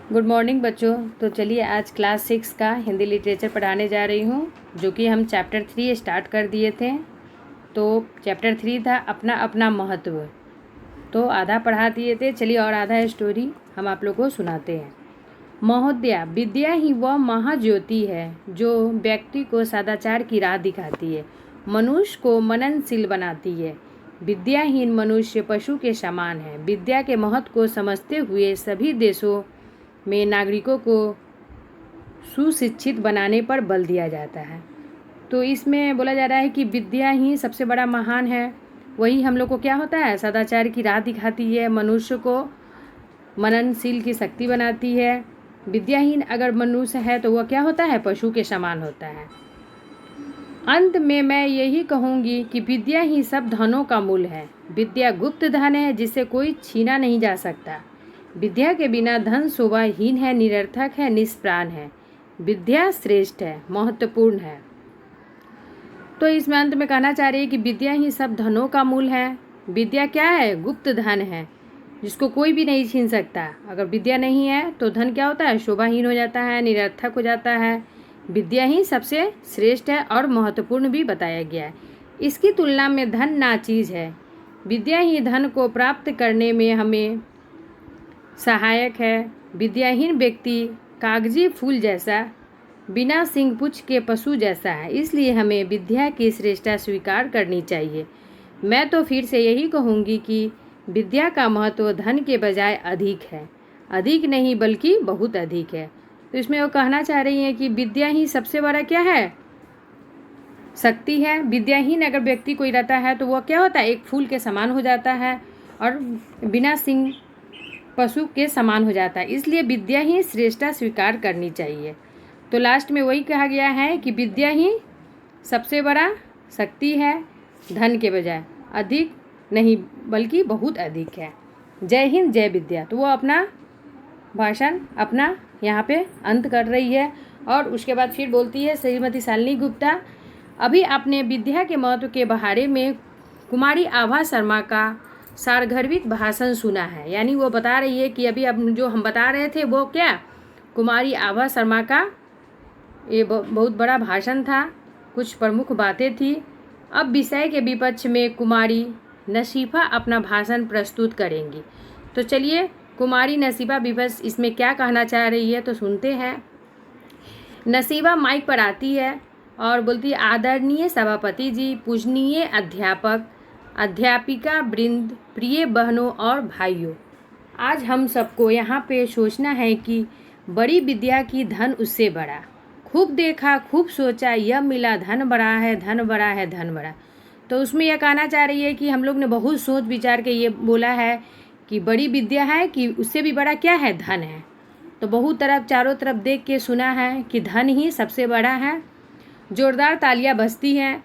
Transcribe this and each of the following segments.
Good morning बच्चों। तो चलिए आज क्लास 6 का हिंदी लिटरेचर पढ़ाने जा रही हूँ, जो कि हम चैप्टर 3 स्टार्ट कर दिए थे। तो चैप्टर 3 था अपना अपना महत्व, तो आधा पढ़ा दिए थे। चलिए और आधा स्टोरी हम आप लोग को सुनाते हैं। महोदया, विद्या ही वह महाज्योति है जो व्यक्ति को सदाचार की राह दिखाती है, मनुष्य को मननशील बनाती है। विद्याहीन मनुष्य पशु के समान है। विद्या के महत्व को समझते हुए सभी देशों में नागरिकों को सुशिक्षित बनाने पर बल दिया जाता है। तो इसमें बोला जा रहा है कि विद्या ही सबसे बड़ा महान है। वही हम लोग को क्या होता है, सदाचार की राह दिखाती है, मनुष्य को मननशील की शक्ति बनाती है। विद्याहीन अगर मनुष्य है तो वह क्या होता है, पशु के समान होता है। अंत में मैं यही कहूँगी कि विद्या ही सब धनों का मूल है। विद्या गुप्त धन है जिसे कोई छीना नहीं जा सकता। विद्या के बिना धन शोभाहीन है, निरर्थक है, निष्प्राण है। विद्या श्रेष्ठ है, महत्वपूर्ण है। तो इसमें अंत में कहना चाह रही है कि विद्या ही सब धनों का मूल है। विद्या क्या है, गुप्त धन है जिसको कोई भी नहीं छीन सकता। अगर विद्या नहीं है तो धन क्या होता है, शोभाहीन हो जाता है, निरर्थक हो जाता है। विद्या ही सबसे श्रेष्ठ है और महत्वपूर्ण भी बताया गया है। इसकी तुलना में धन नाचीज है। विद्या ही धन को प्राप्त करने में हमें सहायक है। विद्याहीन व्यक्ति कागजी फूल जैसा, बिना सींग पूंछ के पशु जैसा है। इसलिए हमें विद्या की श्रेष्ठता स्वीकार करनी चाहिए। मैं तो फिर से यही कहूँगी कि विद्या का महत्व धन के बजाय अधिक है। अधिक नहीं बल्कि बहुत अधिक है। तो इसमें वो कहना चाह रही हैं कि विद्या ही सबसे बड़ा क्या है, शक्ति है। विद्याहीन अगर व्यक्ति कोई रहता है तो वह क्या होता है, एक फूल के समान हो जाता है और बिना सींग पशु के समान हो जाता है। इसलिए विद्या ही श्रेष्ठता स्वीकार करनी चाहिए। तो लास्ट में वही कहा गया है कि विद्या ही सबसे बड़ा शक्ति है, धन के बजाय अधिक नहीं बल्कि बहुत अधिक है। जय हिंद, जय विद्या। तो वो अपना भाषण अपना यहाँ पे अंत कर रही है और उसके बाद फिर बोलती है, श्रीमती शालिनी गुप्ता, अभी आपने विद्या के महत्व के बारे में कुमारी आभा शर्मा का सारगर्भित भाषण सुना है। यानी वो बता रही है कि अभी अब जो हम बता रहे थे वो क्या, कुमारी आभा शर्मा का ये बहुत बड़ा भाषण था, कुछ प्रमुख बातें थी। अब विषय के विपक्ष में कुमारी नसीफा अपना भाषण प्रस्तुत करेंगी। तो चलिए कुमारी नसीबा विपक्ष इसमें क्या कहना चाह रही है तो सुनते हैं। नसीबा माइक पर आती है और बोलती है, आदरणीय सभापति जी, पूजनीय अध्यापक अध्यापिका वृंद, प्रिय बहनों और भाइयों, आज हम सबको यहाँ पे सोचना है कि बड़ी विद्या की धन उससे बड़ा। खूब देखा, खूब सोचा, यह मिला, धन बड़ा है, धन बड़ा है, धन बड़ा। तो उसमें यह कहना चाह रही है कि हम लोग ने बहुत सोच विचार के ये बोला है कि बड़ी विद्या है कि उससे भी बड़ा क्या है, धन है। तो बहुत तरफ चारों तरफ देख के सुना है कि धन ही सबसे बड़ा है। जोरदार तालियां बजती हैं।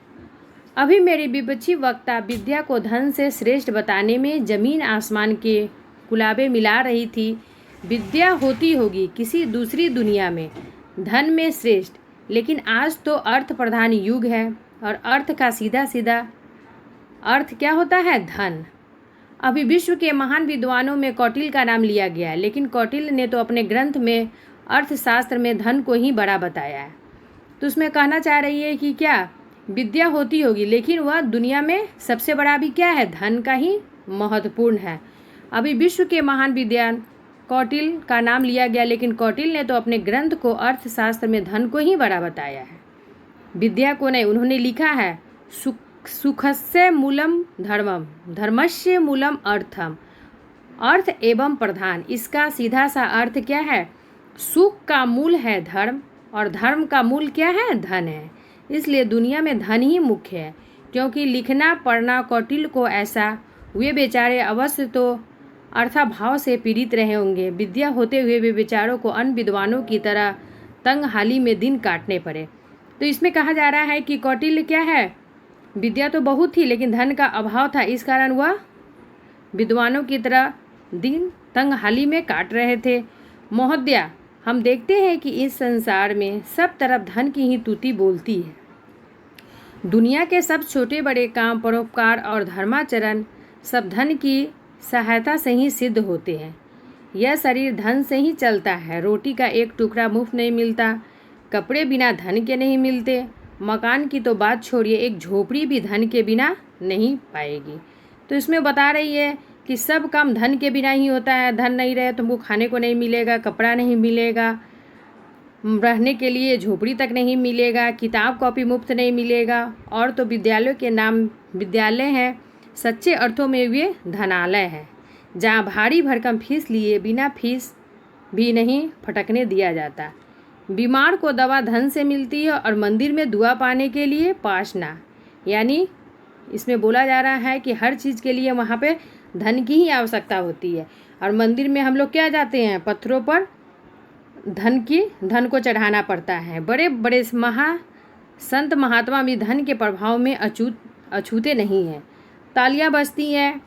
अभी मेरी विपक्षी वक्ता विद्या को धन से श्रेष्ठ बताने में जमीन आसमान के कुलाबे मिला रही थी। विद्या होती होगी किसी दूसरी दुनिया में धन में श्रेष्ठ, लेकिन आज तो अर्थ प्रधान युग है और अर्थ का सीधा सीधा अर्थ क्या होता है, धन। अभी विश्व के महान विद्वानों में कौटिल्य का नाम लिया गया है, लेकिन कौटिल्य ने तो अपने ग्रंथ में अर्थशास्त्र में धन को ही बड़ा बताया है। तो उसमें कहना चाह रही है कि क्या विद्या होती होगी लेकिन वह दुनिया में सबसे बड़ा भी क्या है, धन का ही महत्वपूर्ण है। अभी विश्व के महान विद्वान कौटिल्य का नाम लिया गया, लेकिन कौटिल्य ने तो अपने ग्रंथ को अर्थशास्त्र में धन को ही बड़ा बताया है, विद्या को नहीं। उन्होंने लिखा है, सुखस्य मूलम धर्मम, धर्मस्य मूलम अर्थम, अर्थ एवं प्रधान। इसका सीधा सा अर्थ क्या है, सुख का मूल है धर्म और धर्म का मूल क्या है, धन है। इसलिए दुनिया में धन ही मुख्य है, क्योंकि लिखना पढ़ना कौटिल्य को ऐसा, वे बेचारे अवश्य तो अर्थाभाव से पीड़ित रहे होंगे। विद्या होते हुए वे बेचारों को अन्य विद्वानों की तरह तंग हाली में दिन काटने पड़े। तो इसमें कहा जा रहा है कि कौटिल्य क्या है, विद्या तो बहुत थी लेकिन धन का अभाव था, इस कारण वह विद्वानों की तरह दिन तंग हाली में काट रहे थे। महोदया, हम देखते हैं कि इस संसार में सब तरफ धन की ही तूती बोलती है। दुनिया के सब छोटे बड़े काम, परोपकार और धर्माचरण सब धन की सहायता से ही सिद्ध होते हैं। यह शरीर धन से ही चलता है। रोटी का एक टुकड़ा मुफ्त नहीं मिलता, कपड़े बिना धन के नहीं मिलते, मकान की तो बात छोड़िए, एक झोपड़ी भी धन के बिना नहीं पाएगी। तो इसमें बता रही है कि सब काम धन के बिना ही होता है। धन नहीं रहे तुमको खाने को नहीं मिलेगा, कपड़ा नहीं मिलेगा, रहने के लिए झोपड़ी तक नहीं मिलेगा, किताब कॉपी मुफ्त नहीं मिलेगा। और तो विद्यालयों के नाम विद्यालय हैं, सच्चे अर्थों में वे धनालय है, जहाँ भारी भरकम फीस लिए बिना फीस भी नहीं फटकने दिया जाता। बीमार को दवा धन से मिलती है और मंदिर में दुआ पाने के लिए पाशना। यानी इसमें बोला जा रहा है कि हर चीज़ के लिए वहाँ पे धन की ही आवश्यकता होती है। और मंदिर में हम लोग क्या जाते हैं, पत्थरों पर धन को चढ़ाना पड़ता है। बड़े बड़े संत महात्मा भी धन के प्रभाव में अछूते नहीं हैं। तालियां बजती हैं।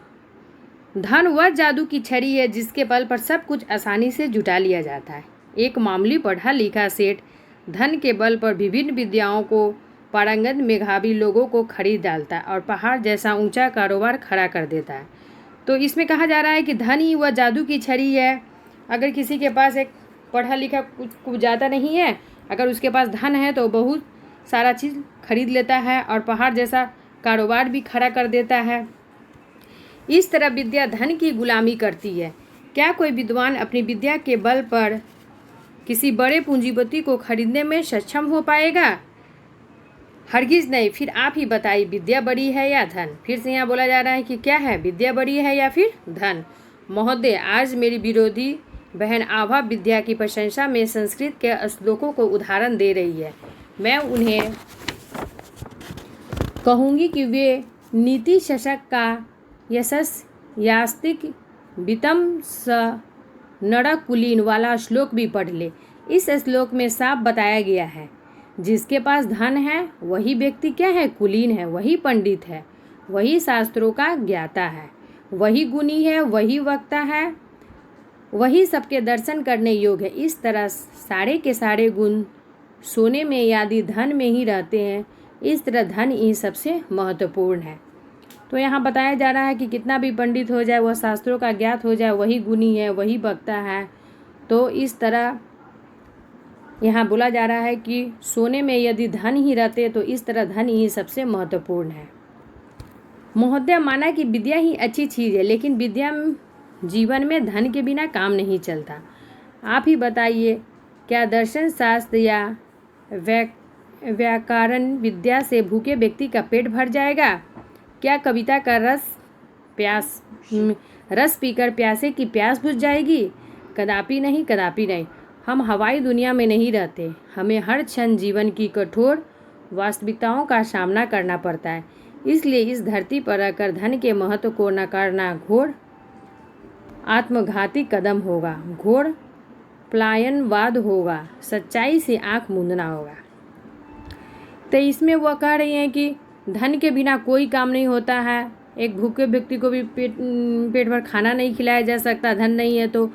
धन वह जादू की छड़ी है जिसके बल पर सब कुछ आसानी से जुटा लिया जाता है। एक मामूली पढ़ा लिखा सेठ धन के बल पर विभिन्न विद्याओं को पारंगत मेधावी लोगों को खरीद डालता है और पहाड़ जैसा ऊंचा कारोबार खड़ा कर देता है। तो इसमें कहा जा रहा है कि धन ही वह जादू की छड़ी है। अगर किसी के पास एक पढ़ा लिखा कुछ ज़्यादा नहीं है, अगर उसके पास धन है तो बहुत सारा चीज़ खरीद लेता है और पहाड़ जैसा कारोबार भी खड़ा कर देता है। इस तरह विद्या धन की गुलामी करती है। क्या कोई विद्वान अपनी विद्या के बल पर किसी बड़े पूंजीपति को खरीदने में सक्षम हो पाएगा? हरगिज नहीं। फिर आप ही बताइए, विद्या बड़ी है या धन? फिर से यहाँ बोला जा रहा है कि क्या है, विद्या बड़ी है या फिर धन? महोदय, आज मेरी विरोधी बहन आभा विद्या की प्रशंसा में संस्कृत के श्लोकों को उदाहरण दे रही है। मैं उन्हें कहूँगी कि वे नीति शशक का यशस यास्तिक वितम स नरक कुलीन वाला श्लोक भी पढ़ ले। इस श्लोक में साफ बताया गया है, जिसके पास धन है वही व्यक्ति क्या है, कुलीन है, वही पंडित है, वही शास्त्रों का ज्ञाता है, वही गुणी है, वही वक्ता है, वही सबके दर्शन करने योग्य है। इस तरह सारे के सारे गुण सोने में यदि धन में ही रहते हैं, इस तरह धन ही सबसे महत्वपूर्ण है। तो यहाँ बताया जा रहा है कि कितना भी पंडित हो जाए, वह शास्त्रों का ज्ञात हो जाए, वही गुणी है, वही वक्ता है। तो इस तरह यहाँ बोला जा रहा है कि सोने में यदि धन ही रहते तो इस तरह धन ही सबसे महत्वपूर्ण है। महोदय, माना कि विद्या ही अच्छी चीज़ है, लेकिन विद्या जीवन में धन के बिना काम नहीं चलता। आप ही बताइए, क्या दर्शन शास्त्र या व्याकरण विद्या से भूखे व्यक्ति का पेट भर जाएगा? क्या कविता का रस पीकर प्यासे की प्यास बुझ जाएगी? कदापि नहीं, कदापि नहीं। हम हवाई दुनिया में नहीं रहते। हमें हर क्षण जीवन की कठोर वास्तविकताओं का सामना करना पड़ता है। इसलिए इस धरती पर रहकर धन के महत्व को नकारना घोर आत्मघाती कदम होगा, घोर पलायनवाद होगा, सच्चाई से आंख मूंदना होगा। तो इसमें वह कह रही हैं कि धन के बिना कोई काम नहीं होता है। एक भूखे व्यक्ति को भी पेट भर खाना नहीं खिलाया जा सकता, धन नहीं है तो।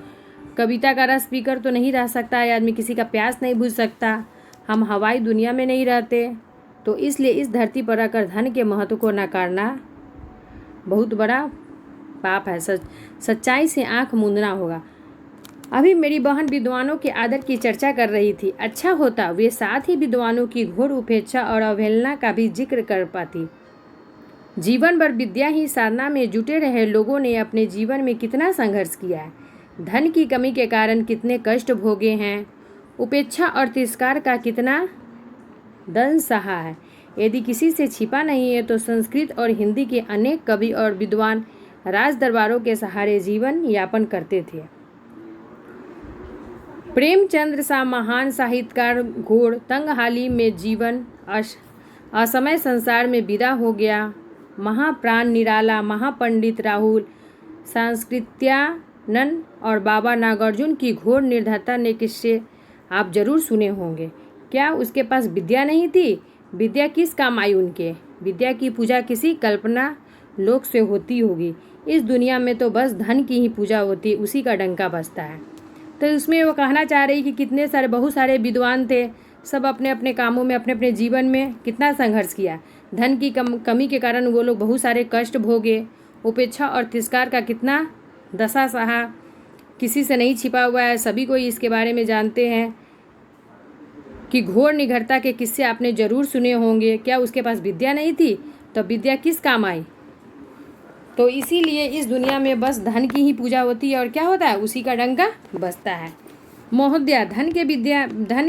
कविता का रस पीकर तो नहीं रह सकता है आदमी, किसी का प्यास नहीं बुझ सकता। हम हवाई दुनिया में नहीं रहते, तो इसलिए इस धरती पर रहकर धन के महत्व को नकारना बहुत बड़ा पाप है। सच्चाई से आंख मूंदना होगा। अभी मेरी बहन विद्वानों के आदर की चर्चा कर रही थी। अच्छा होता वे साथ ही विद्वानों की घोर उपेक्षा और अवहेलना का भी जिक्र कर पाती। जीवन भर विद्या ही साधना में जुटे रहे लोगों ने अपने जीवन में कितना संघर्ष किया है, धन की कमी के कारण कितने कष्ट भोगे हैं, उपेक्षा और तिरस्कार का कितना दंड सहा है। यदि किसी से छिपा नहीं है तो संस्कृत और हिंदी के अनेक कवि और विद्वान राज दरबारों के सहारे जीवन यापन करते थे। प्रेमचंद्र सा महान साहित्यकार घोर तंगहाली में जीवन असमय संसार में विदा हो गया। महाप्राण निराला महापंडित राहुल सांस्कृत्यानंद और बाबा नागार्जुन की घोर निर्धनता ने किस्से आप जरूर सुने होंगे। क्या उसके पास विद्या नहीं थी? विद्या किस काम आई उनके? विद्या की पूजा किसी कल्पना लोक से होती होगी। इस दुनिया में तो बस धन की ही पूजा होती, उसी का डंका बजता है। तो उसमें वो कहना चाह रही कि कितने सारे बहुत सारे विद्वान थे, सब अपने अपने कामों में अपने अपने जीवन में कितना संघर्ष किया। धन की कमी के कारण वो लोग बहुत सारे कष्ट भोगे, उपेक्षा और तिरस्कार का कितना दशा सहा, किसी से नहीं छिपा हुआ है, सभी कोई इसके बारे में जानते हैं कि घोर निगरता के किस्से आपने जरूर सुने होंगे। क्या उसके पास विद्या नहीं थी? तो विद्या किस काम आई? तो इसीलिए इस दुनिया में बस धन की ही पूजा होती है और क्या होता है, उसी का डंका बजता है। महोदया, धन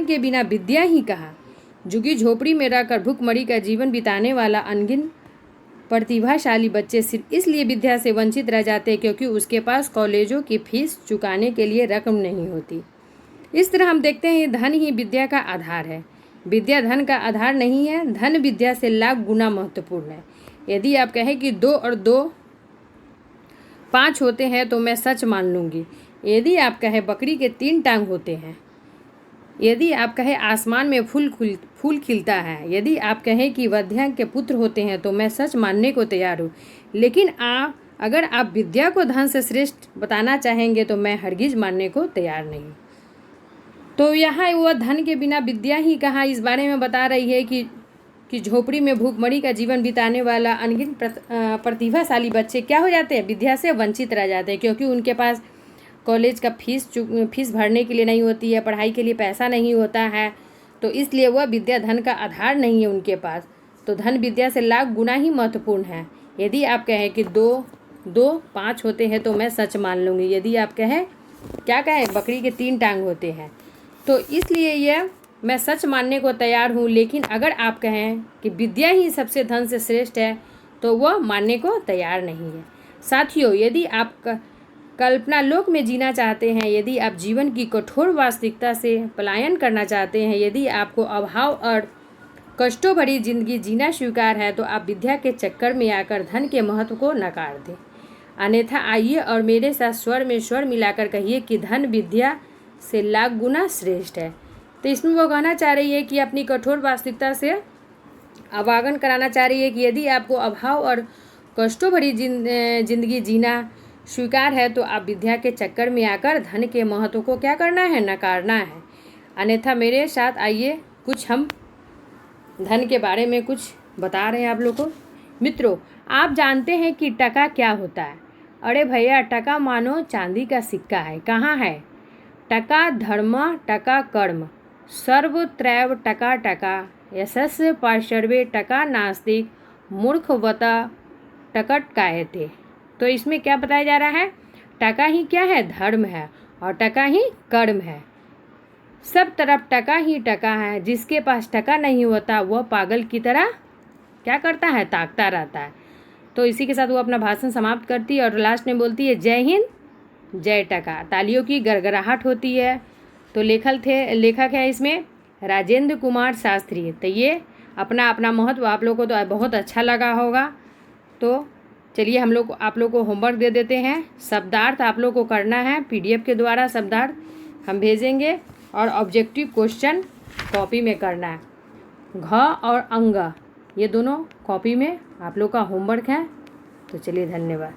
के बिना विद्या ही कहा। झुग्गी झोपड़ी में रहकर भूखमरी का जीवन बिताने वाला अनगिन प्रतिभाशाली बच्चे सिर्फ इसलिए विद्या से वंचित रह जाते क्योंकि उसके पास कॉलेजों की फीस चुकाने के लिए रकम नहीं होती। इस तरह हम देखते हैं धन ही विद्या का आधार है। विद्या धन का आधार नहीं है, धन विद्या से लाख गुना महत्वपूर्ण है। यदि आप कहें कि 2 और 2 5 होते हैं तो मैं सच मान लूँगी। यदि आप कहें बकरी के 3 टांग होते हैं, यदि आप कहें आसमान में फूल खिलता है, यदि आप कहें कि वध्यंग के पुत्र होते हैं तो मैं सच मानने को तैयार हूँ। लेकिन अगर आप विद्या को धन से श्रेष्ठ बताना चाहेंगे तो मैं हरगिज मानने को तैयार नहीं। तो यहाँ वह धन के बिना विद्या ही कहाँ इस बारे में बता रही है कि झोपड़ी में भूखमरी का जीवन बिताने वाला अनगिन प्रतिभाशाली बच्चे क्या हो जाते हैं, विद्या से वंचित रह जाते हैं क्योंकि उनके पास कॉलेज का फीस भरने के लिए नहीं होती है, पढ़ाई के लिए पैसा नहीं होता है। तो इसलिए वह विद्या धन का आधार नहीं है उनके पास। तो धन विद्या से लाख गुना ही महत्वपूर्ण है। यदि आप कहें कि 2 5 होते हैं तो मैं सच मान लूँगी। यदि आप कहें क्या कहें बकरी के 3 टांग होते हैं, तो इसलिए यह मैं सच मानने को तैयार हूँ। लेकिन अगर आप कहें कि विद्या ही सबसे धन से श्रेष्ठ है तो वह मानने को तैयार नहीं है। साथियों, यदि आप कल्पना लोक में जीना चाहते हैं, यदि आप जीवन की कठोर वास्तविकता से पलायन करना चाहते हैं, यदि आपको अभाव और कष्टों भरी जिंदगी जीना स्वीकार है तो आप विद्या के चक्कर में आकर धन के महत्व को नकार दें। अन्यथा आइए और मेरे साथ स्वर में स्वर मिलाकर कहिए कि धन विद्या से लाख गुना श्रेष्ठ है। तो इसमें वो कहना चाह रही है कि अपनी कठोर वास्तविकता से अवगत कराना चाह रही है कि यदि आपको अभाव और कष्टों भरी जिंदगी जीना स्वीकार है तो आप विद्या के चक्कर में आकर धन के महत्व को क्या करना है, नकारना है। अन्यथा मेरे साथ आइए, कुछ हम धन के बारे में कुछ बता रहे हैं आप लोग को। मित्रों, आप जानते हैं कि टका क्या होता है? अरे भैया, टका मानो चांदी का सिक्का है। कहाँ है? टका धर्म, टका कर्म, सर्वत्रैव टका टका, यशस्य पार्श्वे टका नास्तिक, मूर्खवता टकट कायते। तो इसमें क्या बताया जा रहा है? टका ही क्या है? धर्म है और टका ही कर्म है। सब तरफ टका ही टका है। जिसके पास टका नहीं होता वह पागल की तरह क्या करता है? ताकता रहता है। तो इसी के साथ वो अपना भाषण समाप्त करती है और लास्ट में बोलती है जय हिंद जय टका। तालियों की गड़गड़ाहट होती है। तो लेखक है इसमें राजेंद्र कुमार शास्त्री। तो ये अपना अपना महत्व आप लोग को तो बहुत अच्छा लगा होगा। तो चलिए आप लोग को होमवर्क दे देते हैं। शब्दार्थ आप लोग को करना है, PDF के द्वारा शब्दार्थ हम भेजेंगे और ऑब्जेक्टिव क्वेश्चन कॉपी में करना है। घ और अंग ये दोनों कॉपी में आप लोग का होमवर्क है। तो चलिए, धन्यवाद।